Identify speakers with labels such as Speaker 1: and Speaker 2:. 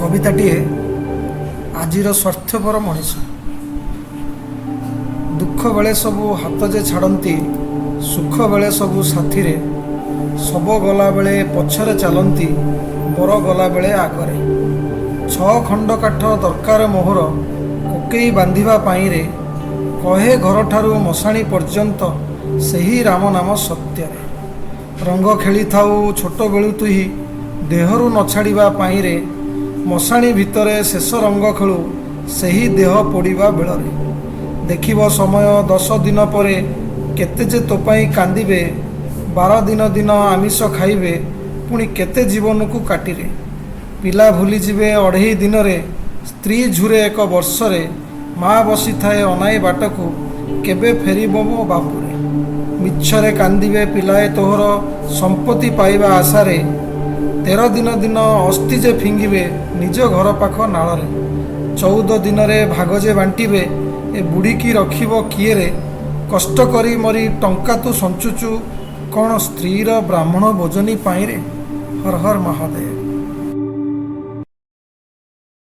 Speaker 1: कविताटिए आजिर स्वार्थपर मनीष दुख बेले सबू हाथ जे छाड़ती सुख बेले सबू साथी रे सब गला बेले पछरे चलती बर गला बेले आगरे छ खंड काठ दरकार मोहर कोकेई बांधिबा पाई रे कहे घर ठारू मशाणी पर्यंत सही राम नाम सत्य रे रंग खेली थाऊ छोट बेलू तुही देहरु न छाड़िबा पाई रे मशाणी भितरे शेष रंग खेलु सही देह पोड़िबा बेलरे देखिब समय 10 दिन पर केते जे तोपाई कांदिबे 12 दिन आमिष खाइबे पुणी केते जीवन को काटिरे पिला भूली जिबे 2.5 दिन रे स्त्री झुरे 1 वर्ष रे माँ बसी थाए अनाई बाटकू केबे फेरिब मो बापुरे मिछरे कांदिबे पिलाए तोहर संपत्ति पाइबा आशारे 13 दिन अस्थि जे फिंगिबे निज घर पाख नाଳରେ 14 दिन रे भाग जे बांटिबे ए बुढ़ी की रखिब किए रे कष्ट करी मरी टंका तू संचुचु कौन स्त्रीर ब्राह्मण भोजनी पाई रे हर हर महादेव।